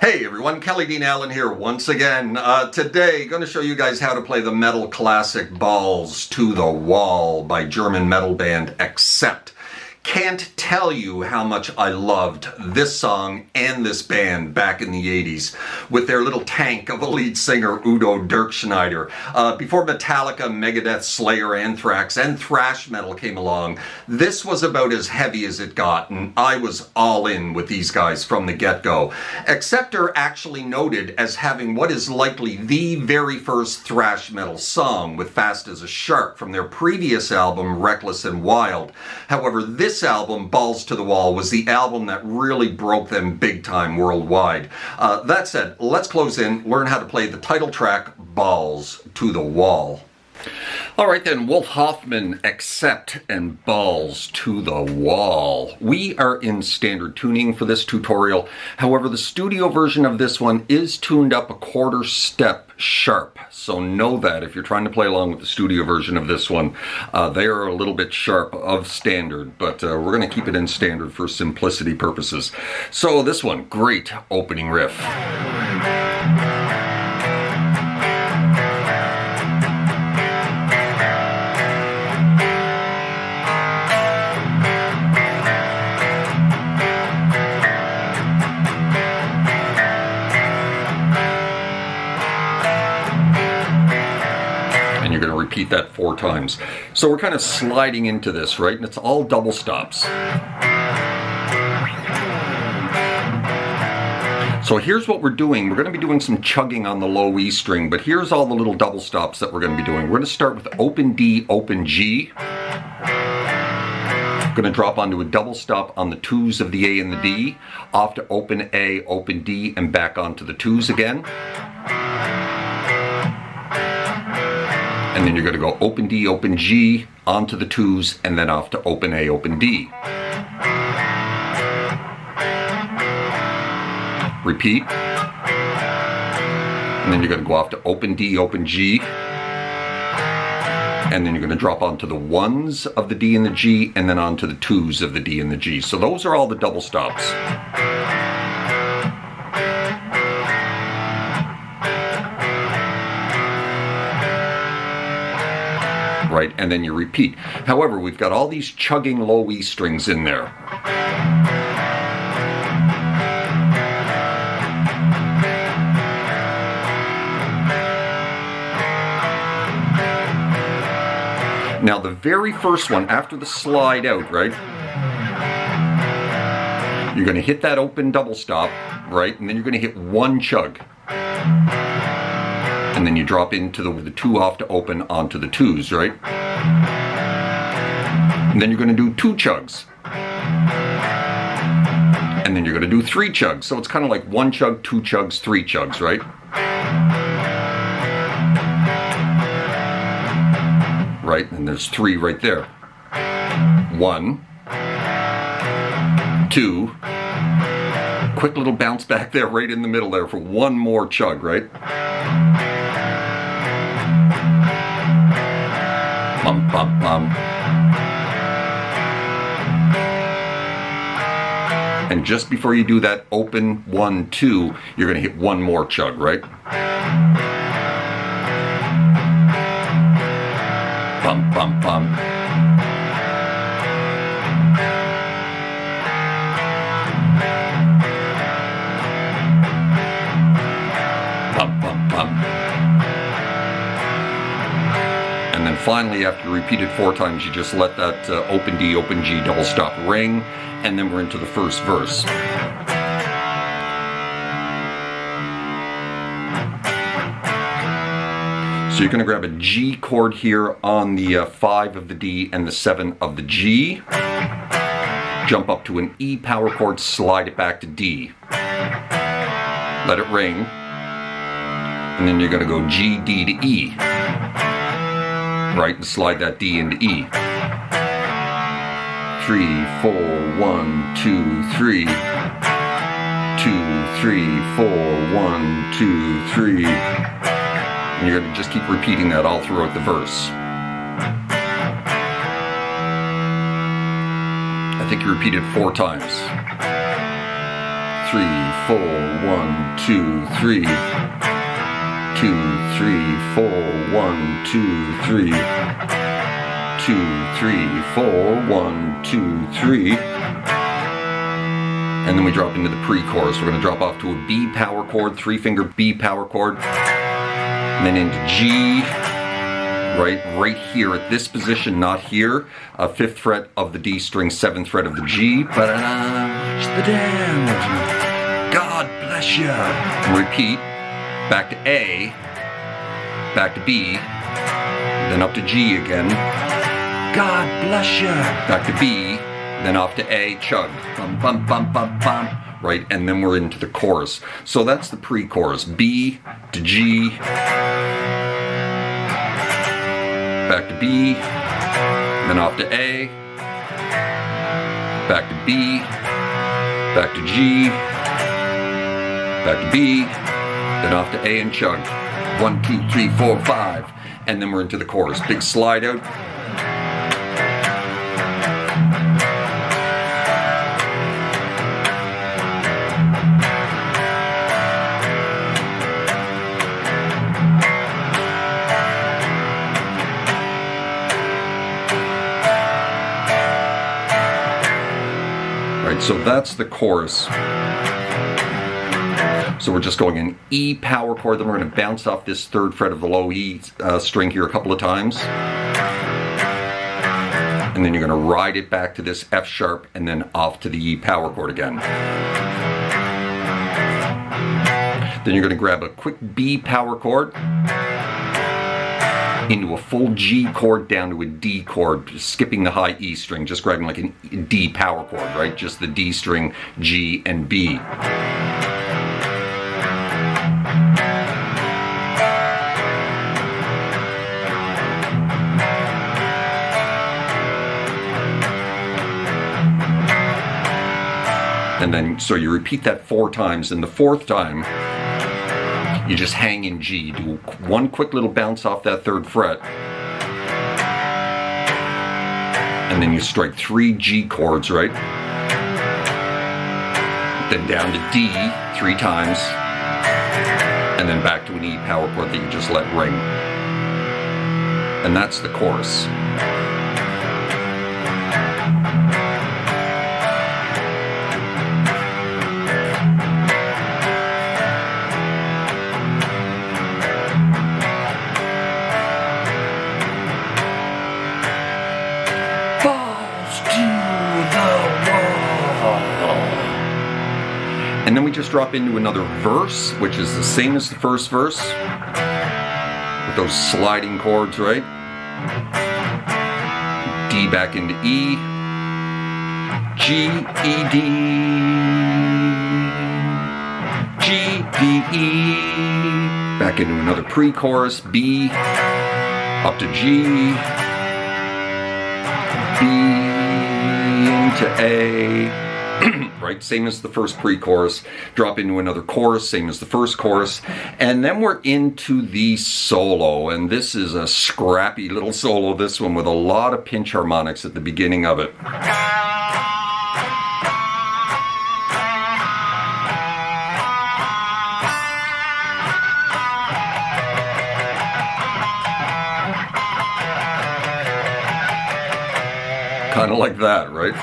Hey everyone, Kelly Dean Allen here once again. Today, going to show you guys how to play the metal classic Balls to the Wall by German metal band Accept. Can't tell you how much I loved this song and this band back in the 80s with their little tank of a lead singer, Udo Dirkschneider. Before Metallica, Megadeth, Slayer, Anthrax, and thrash metal came along, this was about as heavy as it got, and I was all in with these guys from the get-go. Accept are actually noted as having what is likely the very first thrash metal song with Fast as a Shark from their previous album, Reckless and Wild. However, this album, Balls to the Wall, was the album that really broke them big time worldwide. That said, let's close in, learn how to play the title track, Balls to the Wall. All right then, Wolf Hoffman, Accept, and Balls to the Wall. We are in standard tuning for this tutorial. However, the studio version of this one is tuned up a quarter step sharp. So know that if you're trying to play along with the studio version of this one, they are a little bit sharp of standard, but we're going to keep it in standard for simplicity purposes. So this one, great opening riff. And you're going to repeat that 4 times. So we're kind of sliding into this, right? And it's all double stops. So here's what we're doing. We're going to be doing some chugging on the low E string, but here's all the little double stops that we're going to be doing. We're going to start with open D, open G. Going to drop onto a double stop on the 2s of the A and the D, off to open A, open D, and back onto the 2s again. And then you're going to go open D, open G, onto the 2s, and then off to open A, open D. Repeat. And then you're going to go off to open D, open G. And then you're going to drop onto the 1s of the D and the G, and then onto the 2s of the D and the G. So those are all the double stops. Right, and then you repeat. However, we've got all these chugging low E strings in there. Now the very first one, after the slide out, right, you're going to hit that open double stop, right, and then you're going to hit 1 chug. And then you drop into the 2 off to open onto the 2s, right? And then you're going to do 2 chugs. And then you're going to do 3 chugs. So it's kind of like 1 chug, 2 chugs, 3 chugs, right? Right, and there's 3 right there. 1, 2, quick little bounce back there right in the middle there for 1 more chug, right? Bum, bum, bum. And just before you do that open 1, 2, you're going to hit 1 more chug, right? Bum, bum, bum. Bum, bum, bum. And then finally, after you repeat it 4 times, you just let that open D, open G double stop ring, and then we're into the first verse. So you're going to grab a G chord here on the 5 of the D and the 7 of the G. Jump up to an E power chord, slide it back to D. Let it ring. And then you're going to go G, D to E. Right, and slide that D into E. 3, 4, 1, 2, 3. 2, 3, 4, 1, 2, 3. And you're going to just keep repeating that all throughout the verse. I think you repeat it 4 times. 3, 4, 1, 1, 2, 3. 2, 3, 4, 1, 2, 3. 2, 3, 4, 1, 2, 3. And then we drop into the pre-chorus. We're going to drop off to a B power chord, 3-finger B power chord, and then into G, right here at this position, not here. 5th fret of the D string, 7th fret of the G. Watch the damage. God bless you. Repeat. Back to A, back to B, then up to G again. God bless you. Back to B, then off to A, chug. Bum, bum, bum, bum, bum. Right, and then we're into the chorus. So that's the pre-chorus. B to G, back to B, then off to A, back to B, back to G, back to B, then off to A and chug. 1, 2, 3, 4, 5. And then we're into the chorus. Big slide out. Right, so that's the chorus. So we're just going an E power chord, then we're going to bounce off this 3rd fret of the low E string here a couple of times. And then you're going to ride it back to this F sharp and then off to the E power chord again. Then you're going to grab a quick B power chord into a full G chord down to a D chord, skipping the high E string, just grabbing like a D power chord, right? Just the D string, G, and B. And then, so you repeat that 4 times, and the 4th time, you just hang in G. Do one quick little bounce off that 3rd fret. And then you strike 3 G chords, right? Then down to D 3 times. And then back to an E power chord that you just let ring. And that's the chorus. And then we just drop into another verse, which is the same as the first verse, with those sliding chords, right? D back into E, G, E, D, G, D, E, back into another pre-chorus, B, up to G, B, into A, right? Same as the first pre-chorus. Drop into another chorus, same as the first chorus. And then we're into the solo. And this is a scrappy little solo, this one, with a lot of pinch harmonics at the beginning of it. Kind of like that, right?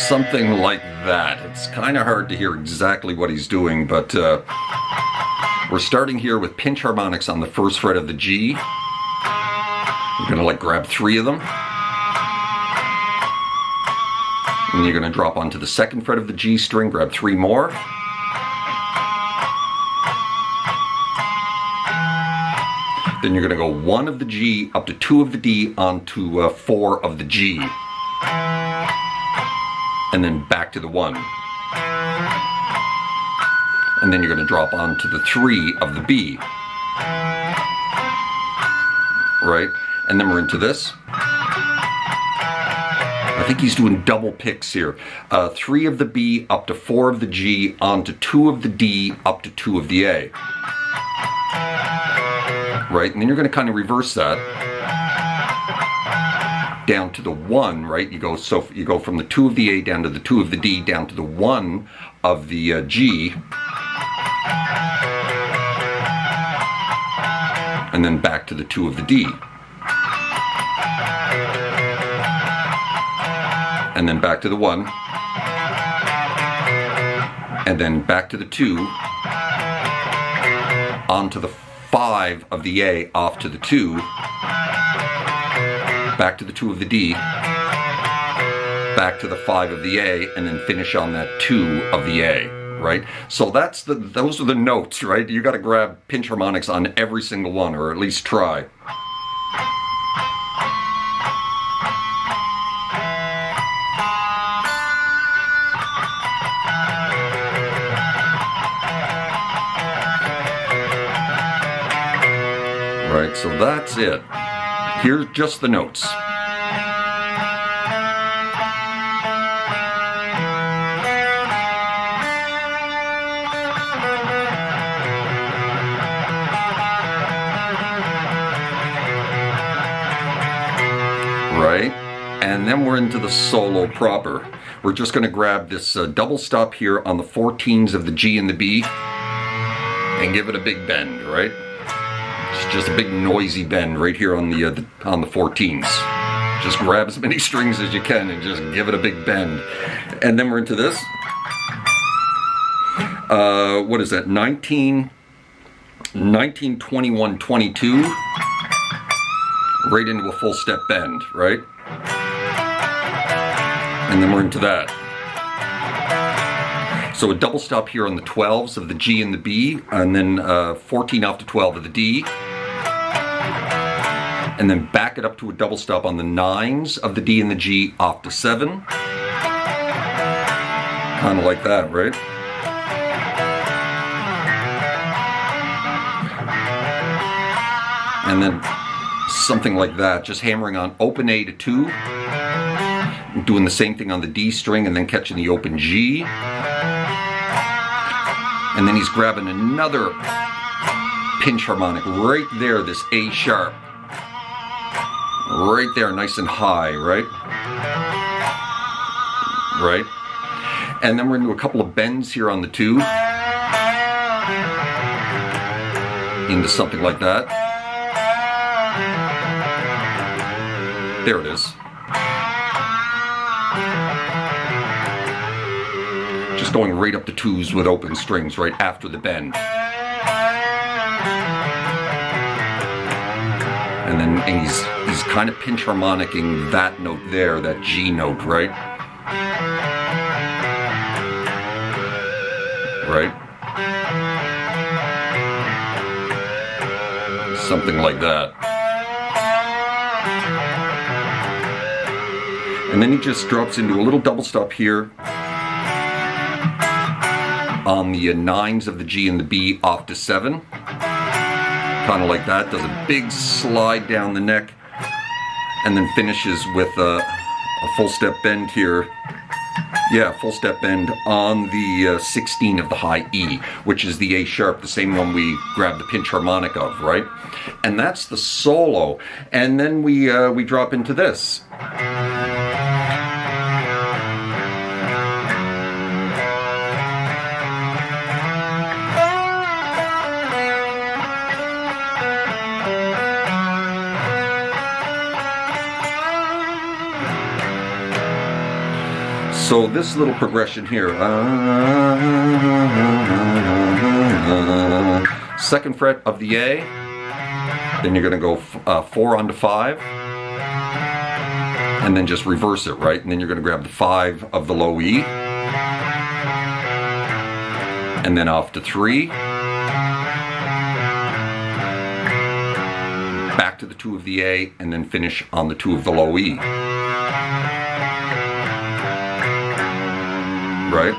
Something like that. It's kind of hard to hear exactly what he's doing, but we're starting here with pinch harmonics on the 1st fret of the G. You're going to like grab 3 of them. And you're going to drop onto the 2nd fret of the G string, grab 3 more. Then you're going to go 1 of the G up to 2 of the D onto 4 of the G. And then back to the 1. And then you're going to drop onto the 3 of the B. Right? And then we're into this. I think he's doing double picks here. 3 of the B up to 4 of the G onto 2 of the D up to 2 of the A. right? And then you're going to kind of reverse that down to the 1, right? You go from the 2 of the A down to the 2 of the D down to the 1 of the G, and then back to the 2 of the D, and then back to the 1, and then back to the 2, onto the 5 of the A, off to the 2, back to the 2 of the D, back to the 5 of the A, and then finish on that 2 of the A, right? So those are the notes, right? You got to grab pinch harmonics on every single one, or at least try. Right, so that's it. Here's just the notes. Right, and then we're into the solo proper. We're just going to grab this double stop here on the 14s of the G and the B and give it a big bend, right? It's just a big noisy bend right here on the 14s. Just grab as many strings as you can and just give it a big bend. And then we're into this. What is that? 19, 21, 22. Right into a full step bend, right? And then we're into that. So a double stop here on the 12s of the G and the B, and then 14 off to 12 of the D. And then back it up to a double stop on the 9s of the D and the G, off to 7. Kind of like that, right? And then something like that, just hammering on open A to 2, doing the same thing on the D string, and then catching the open G. And then he's grabbing another pinch harmonic right there, this A sharp. Right there, nice and high, right? Right? And then we're into a couple of bends here on the 2. Into something like that. There it is. Just going right up to 2s with open strings right after the bend. And then he's kind of pinch harmonicking that note there, that G note, right? Right? Something like that. And then he just drops into a little double stop here on the 9s of the G and the B, off to 7. Kind of like that. Does a big slide down the neck, and then finishes with a full step bend here. Yeah, full step bend on the 16 of the high E, which is the A sharp, the same one we grabbed the pinch harmonic of, right? And that's the solo. And then we drop into this. So this little progression here, second fret of the A, then you're going to go 4 onto 5, and then just reverse it, right? And then you're going to grab the 5 of the low E, and then off to 3, back to the 2 of the A, and then finish on the 2 of the low E. Right?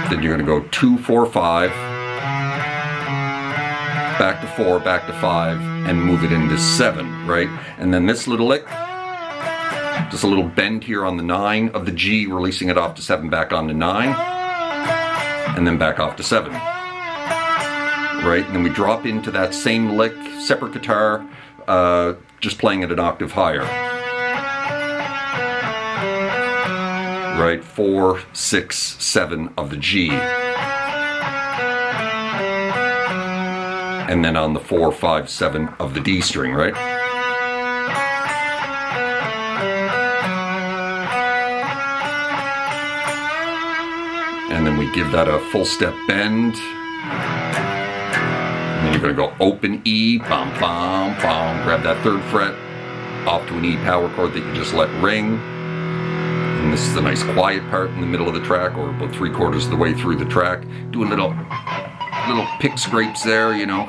Then you're going to go 2, 4, 5, back to 4, back to 5, and move it into 7, right? And then this little lick, just a little bend here on the 9 of the G, releasing it off to 7, back on to 9, and then back off to 7. right? And then we drop into that same lick, separate guitar, just playing it an octave higher. Right, 4, 6, 7 of the G. And then on the 4, 5, 7 of the D string, right? And then we give that a full step bend. And then you're gonna go open E, bum, bum, bum. Grab that 3rd fret, off to an E power chord that you just let ring. And this is a nice quiet part in the middle of the track, or about 3/4 of the way through the track. Do a little pick scrapes there, you know.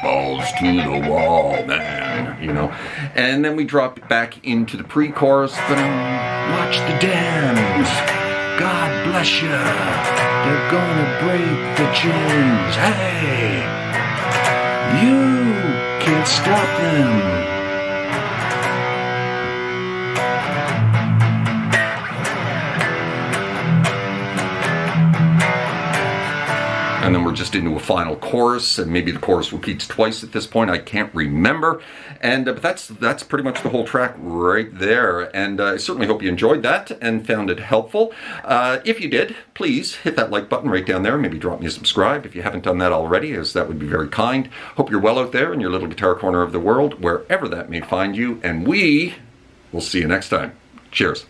Balls to the wall, man, you know. And then we drop back into the pre-chorus. Watch the dams. God bless you. They're gonna break the chains. Hey, you can't stop them. And then we're just into a final chorus, and maybe the chorus repeats twice at this point. I can't remember. And but that's pretty much the whole track right there. And I certainly hope you enjoyed that and found it helpful. If you did, please hit that like button right down there. Maybe drop me a subscribe if you haven't done that already, as that would be very kind. Hope you're well out there in your little guitar corner of the world, wherever that may find you. And we will see you next time. Cheers.